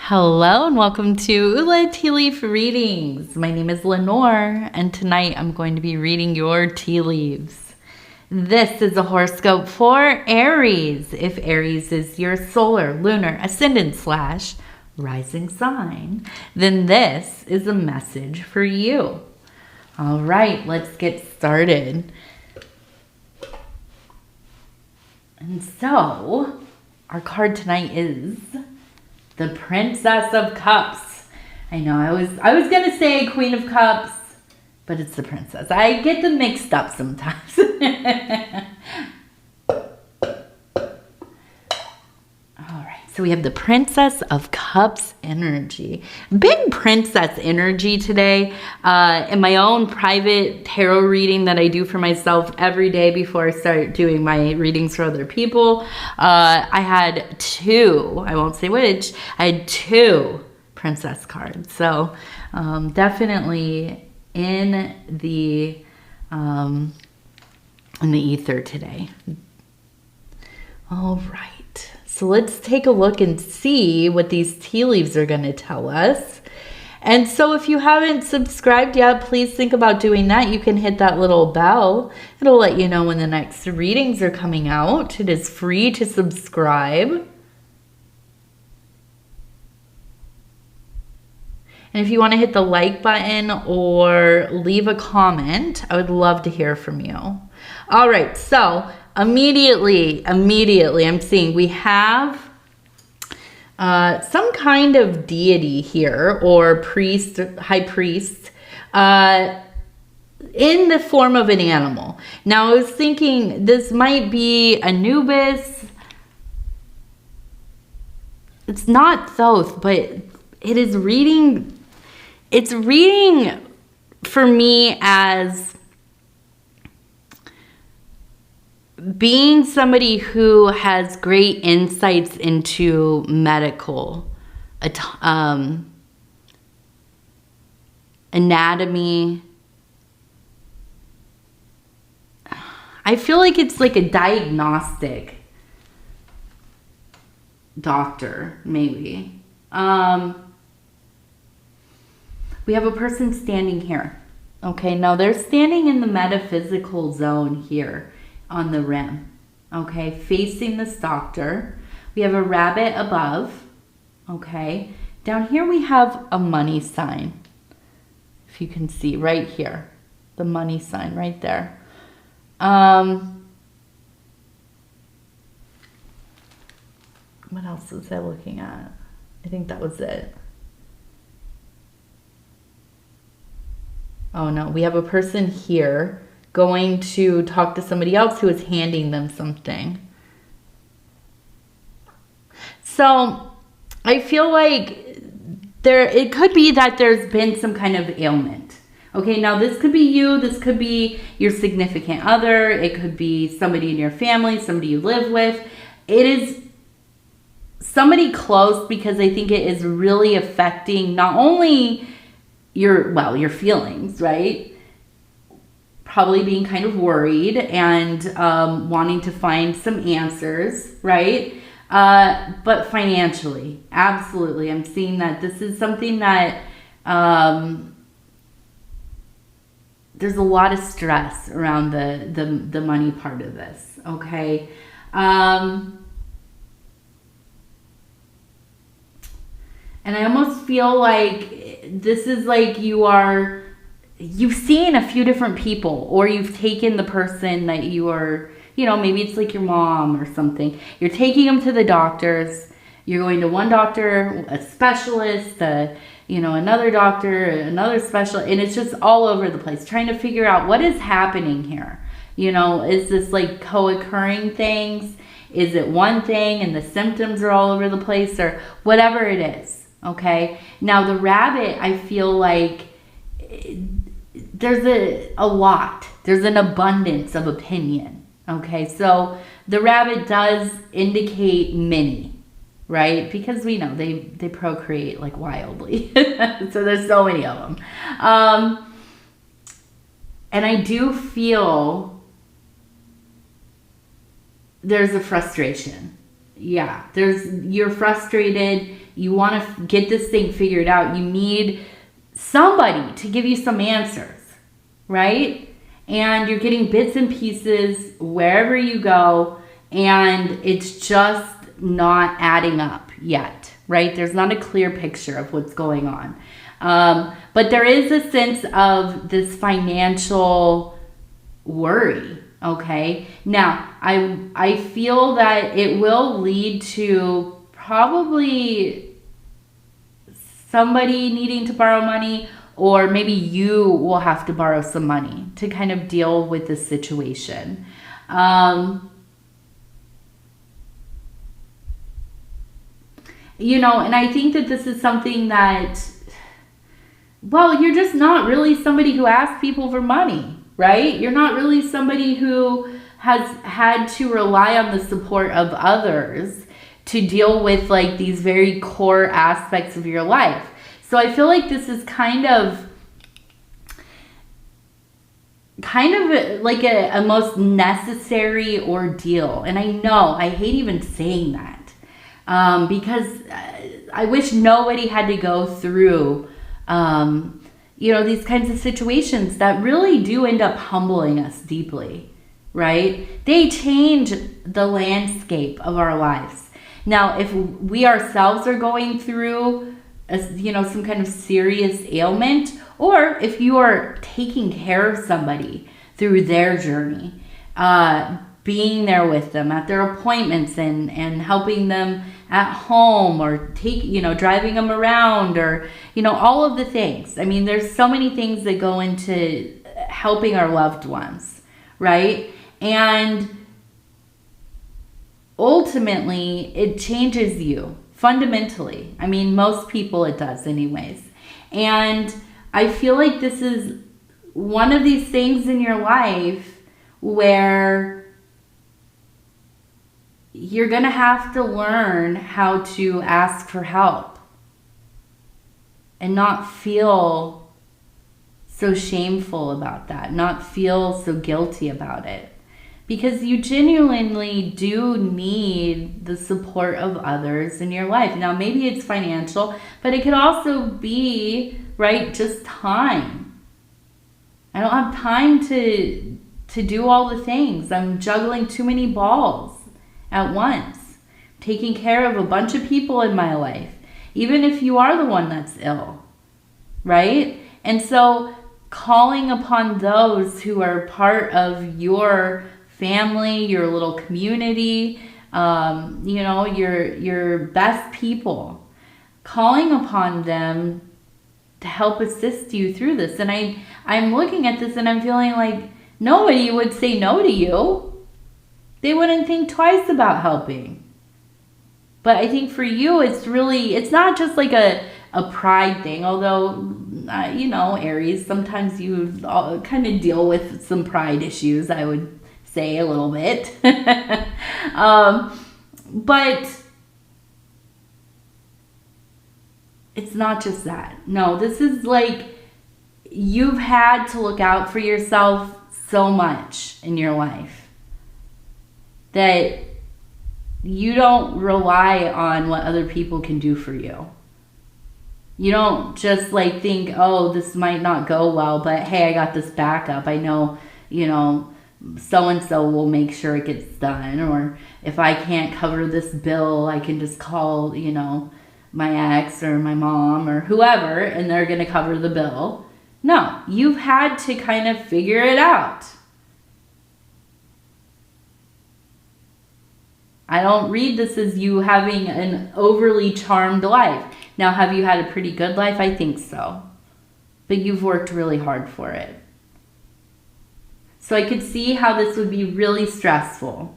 Hello and welcome to Ula Tea Leaf Readings. My name is Lenor and tonight I'm going to be reading your tea leaves. This is a horoscope for Aries. If Aries is your solar, lunar, ascendant / rising sign, then this is a message for you. All right, let's get started. And so, our card tonight is the Princess of Cups. I know, I was gonna say Queen of Cups, but it's the Princess. I get them mixed up sometimes. All right, so we have the Princess of Cups energy. Big Princess energy today. In my own private tarot reading that I do for myself every day before I start doing my readings for other people, I had two, I won't say which, I had two Princess cards. So definitely in the ether today. All right. So let's take a look and see what these tea leaves are going to tell us. And so if you haven't subscribed yet, please think about doing that. You can hit that little bell. It'll let you know when the next readings are coming out. It is free to subscribe. And if you want to hit the like button or leave a comment, I would love to hear from you. All right, so immediately I'm seeing we have some kind of deity here, or priest, high priest, in the form of an animal. Now I was thinking this might be Anubis. It's not Thoth, but it's reading for me as being somebody who has great insights into medical, anatomy. I feel like it's like a diagnostic doctor, maybe. We have a person standing here. Okay, now they're standing in the metaphysical zone here on the rim, okay, facing this doctor. We have a rabbit above, okay. Down here we have a money sign, if you can see right here, the money sign right there. What else was I looking at? I think that was it. Oh no, we have a person here going to talk to somebody else who is handing them something. So I feel like it could be that there's been some kind of ailment. Okay, now this could be you, this could be your significant other, it could be somebody in your family, somebody you live with. It is somebody close, because I think it is really affecting not only your feelings, right? Probably being kind of worried and wanting to find some answers, right? But financially, absolutely. I'm seeing that this is something that there's a lot of stress around the money part of this, okay? And I almost feel like this is like you've seen a few different people, or you've taken the person that you are, maybe it's like your mom or something. You're taking them to the doctors. You're going to one doctor, a specialist, another doctor, another specialist, and it's just all over the place, trying to figure out what is happening here. Is this like co-occurring things? Is it one thing and the symptoms are all over the place, or whatever it is? Okay. Now the rabbit, I feel like there's a lot. There's an abundance of opinion. Okay. So the rabbit does indicate many, right? Because we know they procreate like wildly. So there's so many of them. And I do feel there's a frustration. Yeah. You're frustrated. You want to get this thing figured out. You need somebody to give you some answers, right? And you're getting bits and pieces wherever you go, and it's just not adding up yet, right? There's not a clear picture of what's going on. But there is a sense of this financial worry, okay? Now, I feel that it will lead to probably somebody needing to borrow money, or maybe you will have to borrow some money to kind of deal with this situation. You know, and I think that this is something that, well, you're just not really somebody who asks people for money, right? You're not really somebody who has had to rely on the support of others to deal with like these very core aspects of your life. So I feel like this is kind of like a most necessary ordeal. And I know, I hate even saying that, because I wish nobody had to go through, you know, these kinds of situations that really do end up humbling us deeply, right? They change the landscape of our lives. Now, if we ourselves are going through, you know, some kind of serious ailment, or if you are taking care of somebody through their journey, being there with them at their appointments and helping them at home, or driving them around, or, you know, all of the things. I mean, there's so many things that go into helping our loved ones, right? And ultimately, it changes you fundamentally. I mean, most people it does anyways. And I feel like this is one of these things in your life where you're going to have to learn how to ask for help and not feel so shameful about that, not feel so guilty about it. Because you genuinely do need the support of others in your life. Now, maybe it's financial, but it could also be, right, just time. I don't have time to do all the things. I'm juggling too many balls at once, taking care of a bunch of people in my life, even if you are the one that's ill, right? And so calling upon those who are part of your family, your little community, you know, your best people, calling upon them to help assist you through this. And I'm looking at this and I'm feeling like nobody would say no to you. They wouldn't think twice about helping. But I think for you, it's not just like a pride thing, although, you know, Aries, sometimes you kind of deal with some pride issues, I would say a little bit. But it's not just that. No, this is like you've had to look out for yourself so much in your life that you don't rely on what other people can do for you. You don't just like think, oh, this might not go well, but hey, I got this backup. I know, you know, so-and-so will make sure it gets done. Or if I can't cover this bill, I can just call, you know, my ex or my mom or whoever, and they're going to cover the bill. No, you've had to kind of figure it out. I don't read this as you having an overly charmed life. Now, have you had a pretty good life? I think so. But you've worked really hard for it. So I could see how this would be really stressful.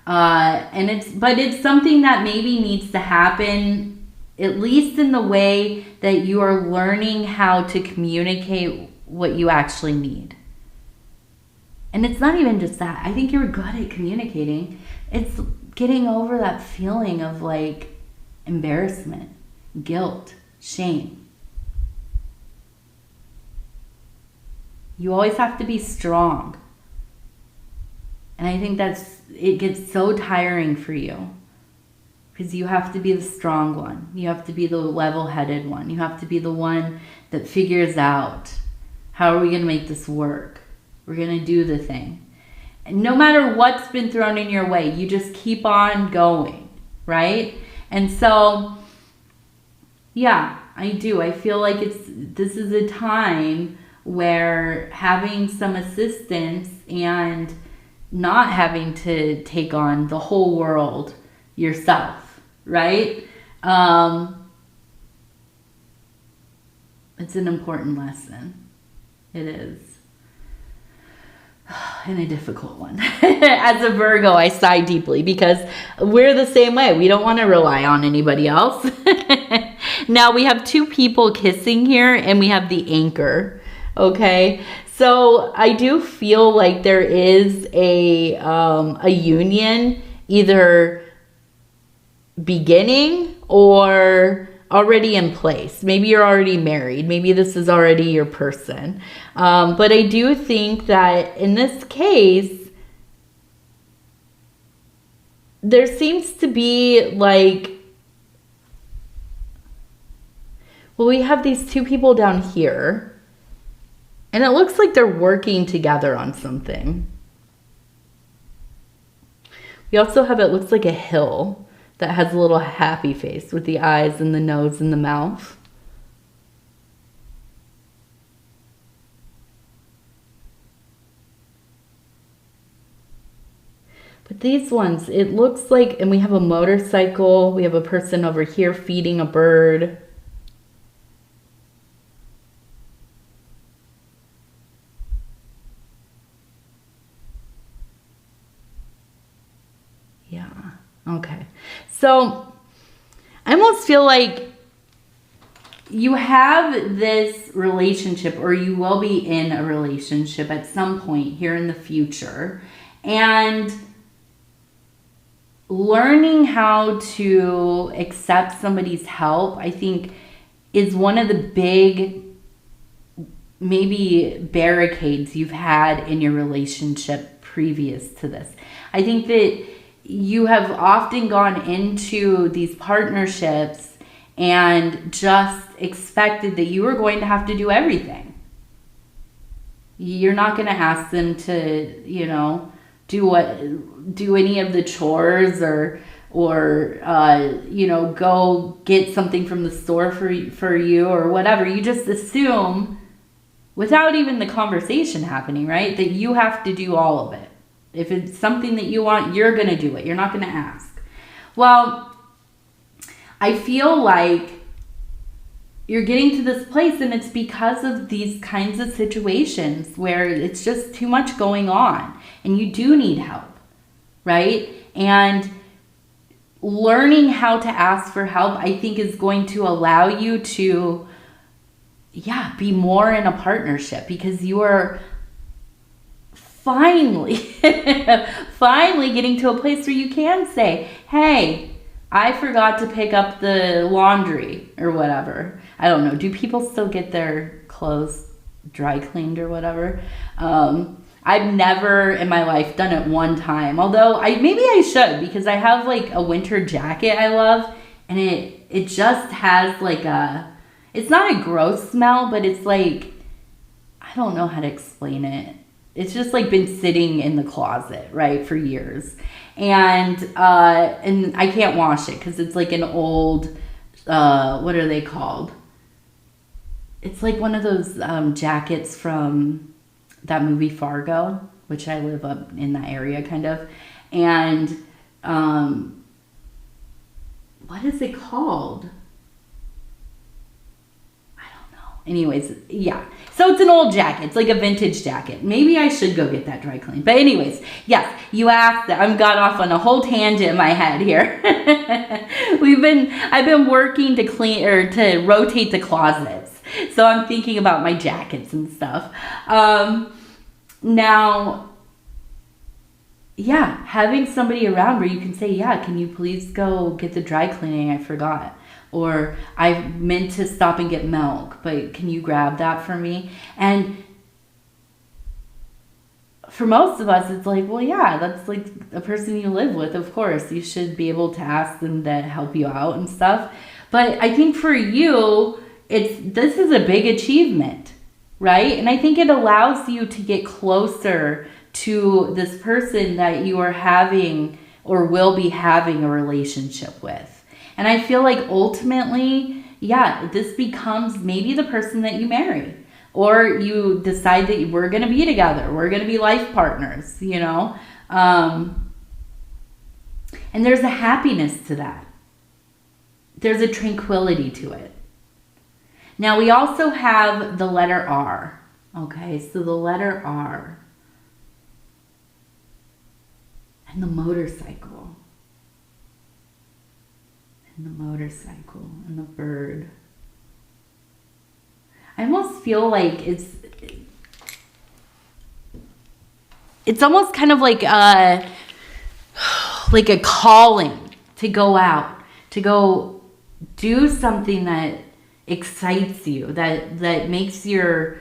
But it's something that maybe needs to happen, at least in the way that you are learning how to communicate what you actually need. And it's not even just that. I think you're good at communicating. It's getting over that feeling of like embarrassment, guilt, shame. You always have to be strong. And I think it gets so tiring for you. because you have to be the strong one. You have to be the level-headed one. You have to be the one that figures out, how are we going to make this work? We're going to do the thing. And no matter what's been thrown in your way, you just keep on going, right? And so, yeah, I do. I feel like this is a time where having some assistance and not having to take on the whole world yourself, right? It's an important lesson. It is. And a difficult one. As a Virgo, I sigh deeply because we're the same way. We don't want to rely on anybody else. Now we have two people kissing here and we have the anchor. Okay. So I do feel like there is a union either beginning or already in place. Maybe you're already married. Maybe this is already your person. But I do think that in this case, there seems to be like, well, we have these two people down here, and it looks like they're working together on something. We also have, it looks like a hill that has a little happy face with the eyes and the nose and the mouth. But these ones, it looks like, and we have a motorcycle. We have a person over here feeding a bird. Yeah, okay. So I almost feel like you have this relationship, or you will be in a relationship at some point here in the future. And learning how to accept somebody's help, I think, is one of the big, maybe, barricades you've had in your relationship previous to this. I think that you have often gone into these partnerships and just expected that you were going to have to do everything. You're not going to ask them to, you know, do any of the chores or you know, go get something from the store for you or whatever. You just assume, without even the conversation happening, right, that you have to do all of it. If it's something that you want, you're going to do it. You're not going to ask. Well, I feel like you're getting to this place, and it's because of these kinds of situations where it's just too much going on and you do need help, right? And learning how to ask for help, I think, is going to allow you to, yeah, be more in a partnership, because you are finally getting to a place where you can say, hey, I forgot to pick up the laundry or whatever. I don't know. Do people still get their clothes dry cleaned or whatever? I've never in my life done it one time. Although maybe I should, because I have like a winter jacket I love, and it just has like it's not a gross smell, but it's like, I don't know how to explain it. It's just like been sitting in the closet, right, for years. And I can't wash it because it's like an old, what are they called? It's like one of those jackets from that movie Fargo, which I live up in that area kind of. And what is it called? I don't know. Anyways, yeah. So it's an old jacket. It's like a vintage jacket. Maybe I should go get that dry cleaned. But anyways, yes, you asked that. I've got off on a whole tangent in my head here. I've been working to clean, or to rotate the closets. So I'm thinking about my jackets and stuff. Now, yeah, having somebody around where you can say, yeah, can you please go get the dry cleaning? I forgot. Or I meant to stop and get milk, but can you grab that for me? And for most of us, it's like, well, yeah, that's like a person you live with. Of course, you should be able to ask them to help you out and stuff. But I think for you, this is a big achievement, right? And I think it allows you to get closer to this person that you are having or will be having a relationship with. And I feel like ultimately, yeah, this becomes maybe the person that you marry. Or you decide that we're going to be together. We're going to be life partners, you know. And there's a happiness to that. There's a tranquility to it. Now, we also have the letter R. Okay, so the letter R. And the motorcycle. And the motorcycle. And the bird. I almost feel like it's almost kind of like a calling to go out, to go do something that excites you, that makes your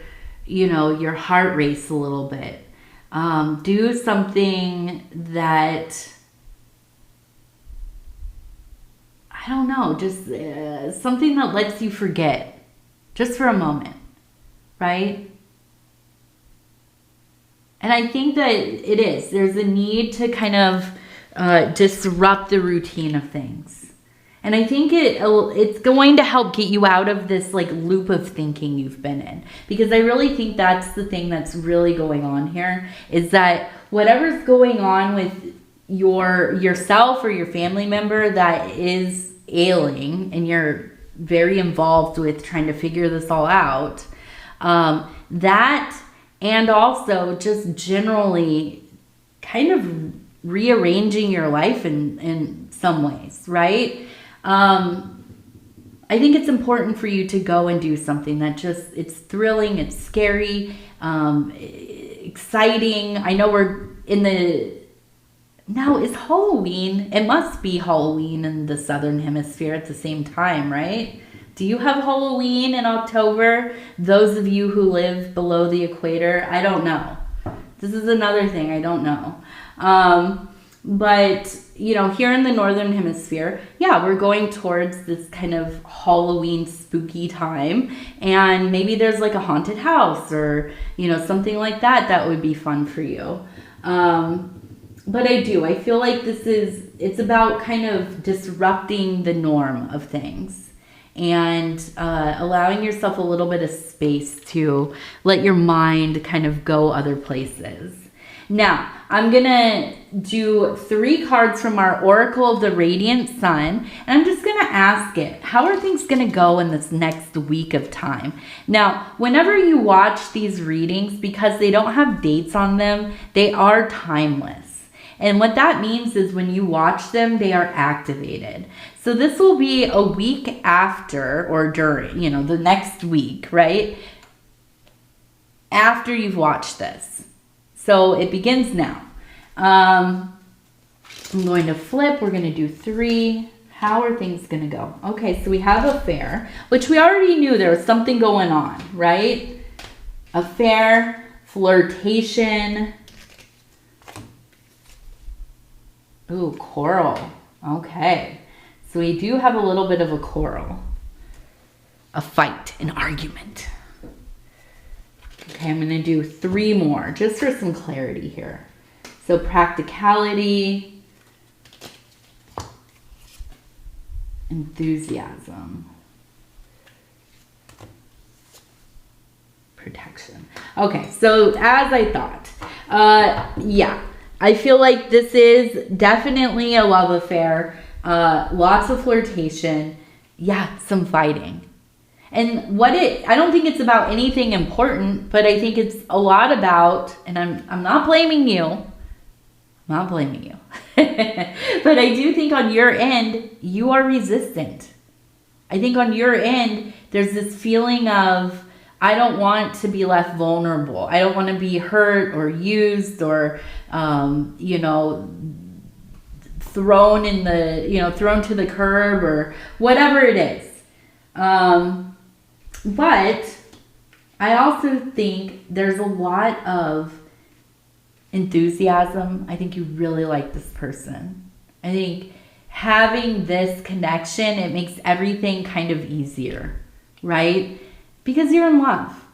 heart race a little bit. Do something that, I don't know, just something that lets you forget. Just for a moment, right? And I think that it is. There's a need to kind of disrupt the routine of things. And I think it's going to help get you out of this like loop of thinking you've been in. Because I really think that's the thing that's really going on here, is that whatever's going on with yourself or your family member that is ailing and you're very involved with trying to figure this all out, that, and also just generally kind of rearranging your life in some ways, right? I think it's important for you to go and do something that it's thrilling, it's scary, exciting. I know we're now, is Halloween, it must be Halloween in the Southern Hemisphere at the same time, right? Do you have Halloween in October? Those of you who live below the equator, I don't know. This is another thing, I don't know. But, here in the Northern Hemisphere, yeah, we're going towards this kind of Halloween spooky time. And maybe there's like a haunted house or, something like that would be fun for you. But I feel like it's about kind of disrupting the norm of things and allowing yourself a little bit of space to let your mind kind of go other places. Now, I'm going to do 3 cards from our Oracle of the Radiant Sun, and I'm just going to ask it, how are things going to go in this next week of time? Now, whenever you watch these readings, because they don't have dates on them, they are timeless. And what that means is when you watch them, they are activated. So this will be a week after or during, the next week, right? After you've watched this. So it begins now. I'm going to flip. We're going to do 3. How are things going to go? Okay, so we have affair, which we already knew there was something going on, right? Affair, flirtation. Ooh, quarrel. Okay. So we do have a little bit of a quarrel. A fight, an argument. Okay, I'm going to do 3 more just for some clarity here. So practicality, enthusiasm, protection. Okay, so as I thought, yeah. I feel like this is definitely a love affair, lots of flirtation, yeah, some fighting. And I don't think it's about anything important, but I think it's a lot about, and I'm not blaming you. I'm not blaming you. But I do think on your end, you are resistant. I think on your end, there's this feeling of, I don't want to be left vulnerable. I don't want to be hurt or used or, thrown thrown to the curb or whatever it is. But I also think there's a lot of enthusiasm. I think you really like this person. I think having this connection, it makes everything kind of easier, right? Because you're in love.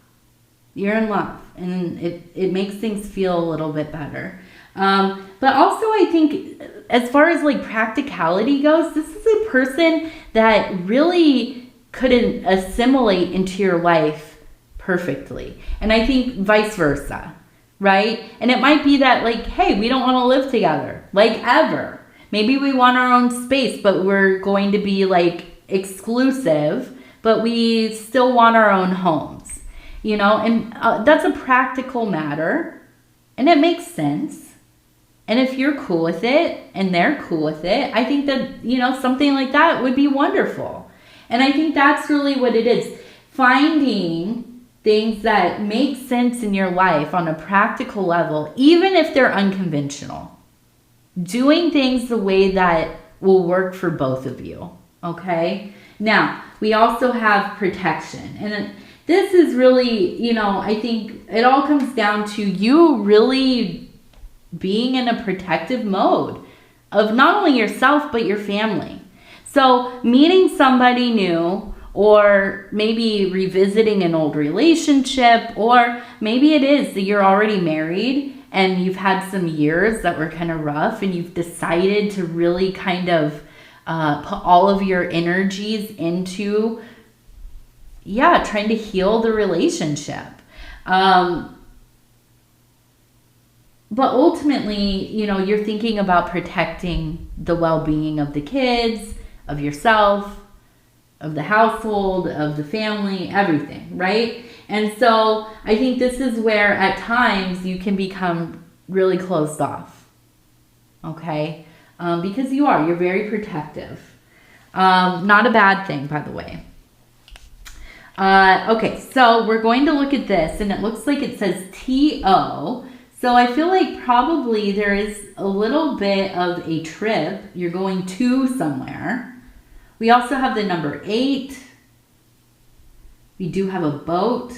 You're in love, and it makes things feel a little bit better. But also I think as far as like practicality goes, this is a person that really couldn't assimilate into your life perfectly. And I think vice versa, right? And it might be that like, hey, we don't want to live together, like ever. Maybe we want our own space, but we're going to be like exclusive, but we still want our own homes, you know? And that's a practical matter, and it makes sense. And if you're cool with it and they're cool with it, I think that, you know, something like that would be wonderful. And I think that's really what it is. Finding things that make sense in your life on a practical level, even if they're unconventional. Doing things the way that will work for both of you, okay? Now, we also have protection. And this is really, you know, I think it all comes down to you really being in a protective mode of not only yourself, but your family. So meeting somebody new, or maybe revisiting an old relationship, or maybe it is that you're already married and you've had some years that were kind of rough and you've decided to really kind of put all of your energies into, trying to heal the relationship. But ultimately, you know, you're thinking about protecting the well-being of the kids, of yourself, of the household, of the family, everything, right? And so I think this is where at times you can become really closed off, okay? Because you're very protective. Not a bad thing, by the way. Okay, so we're going to look at this, and it looks like it says T-O. So I feel like probably there is a little bit of a trip. You're going to somewhere. We also have the number 8. We do have a boat.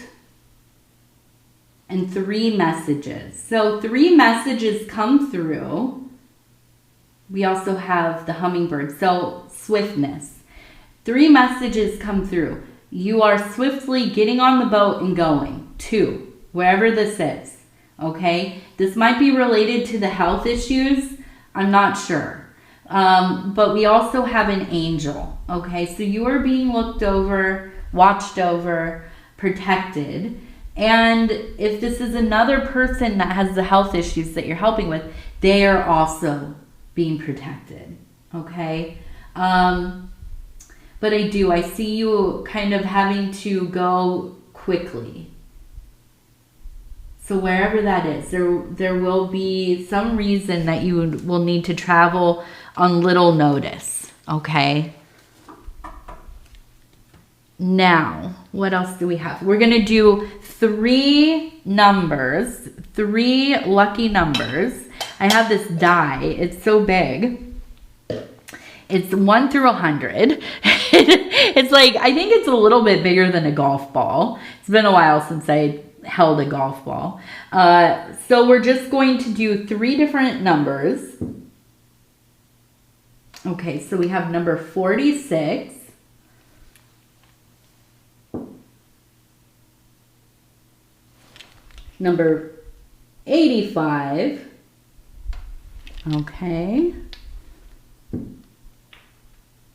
And 3 messages. So 3 messages come through. We also have the hummingbird. So swiftness. 3 messages come through. You are swiftly getting on the boat and going to wherever this is. Okay, this might be related to the health issues. I'm not sure. But we also have an angel. Okay, so you are being looked over, watched over, protected. And if this is another person that has the health issues that you're helping with, they are also being protected. Okay. But I see you kind of having to go quickly. So wherever that is, there will be some reason that you will need to travel on little notice, okay? Now, what else do we have? We're going to do 3 numbers, 3 lucky numbers. I have this die. It's so big. It's 1 through 100. It's like, I think it's a little bit bigger than a golf ball. It's been a while since I held a golf ball. So we're just going to do 3 different numbers. Okay, so we have number 46. Number 85. Okay.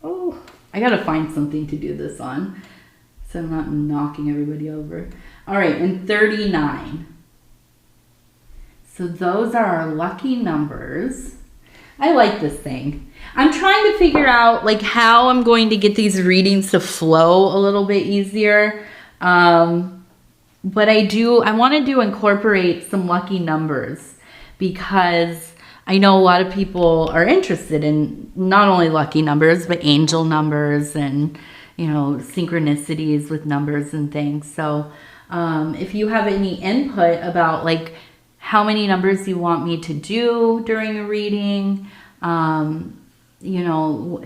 Oh, I gotta find something to do this on so I'm not knocking everybody over. All right, and 39. So those are our lucky numbers. I like this thing. I'm trying to figure out like how I'm going to get these readings to flow a little bit easier. But I wanted to incorporate some lucky numbers because I know a lot of people are interested in not only lucky numbers, but angel numbers and, you know, synchronicities with numbers and things. So if you have any input about like how many numbers you want me to do during a reading, you know,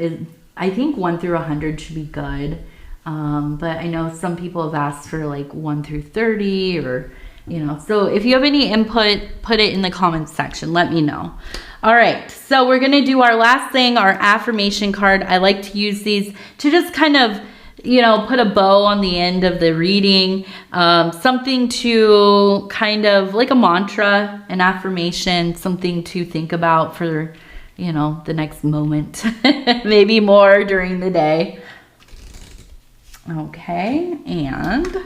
I think 1 through 100 should be good. But I know some people have asked for like 1 through 30 or You know, so if you have any input, put it in the comments section. Let me know. All right, so we're going to do our last thing, our affirmation card. I like to use these to just kind of, you know, put a bow on the end of the reading. Something to kind of like a mantra, an affirmation, something to think about for, you know, the next moment, maybe more during the day. Okay, and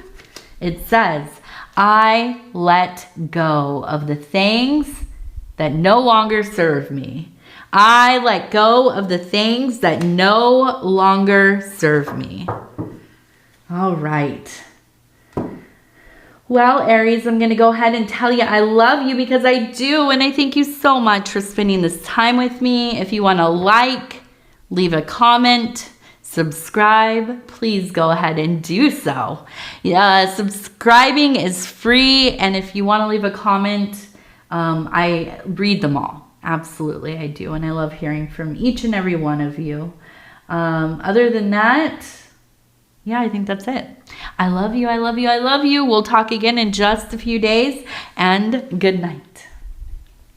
it says, I let go of the things that no longer serve me. I let go of the things that no longer serve me. All right. Well, Aries, I'm going to go ahead and tell you I love you because I do. And I thank you so much for spending this time with me. If you want to like, leave a comment, subscribe, please go ahead and do so. Subscribing is free. And if you want to leave a comment, I read them all. Absolutely, I do. And I love hearing from each and every one of you. Other than that, yeah, I think that's it. I love you. I love you. I love you. We'll talk again in just a few days, and good night.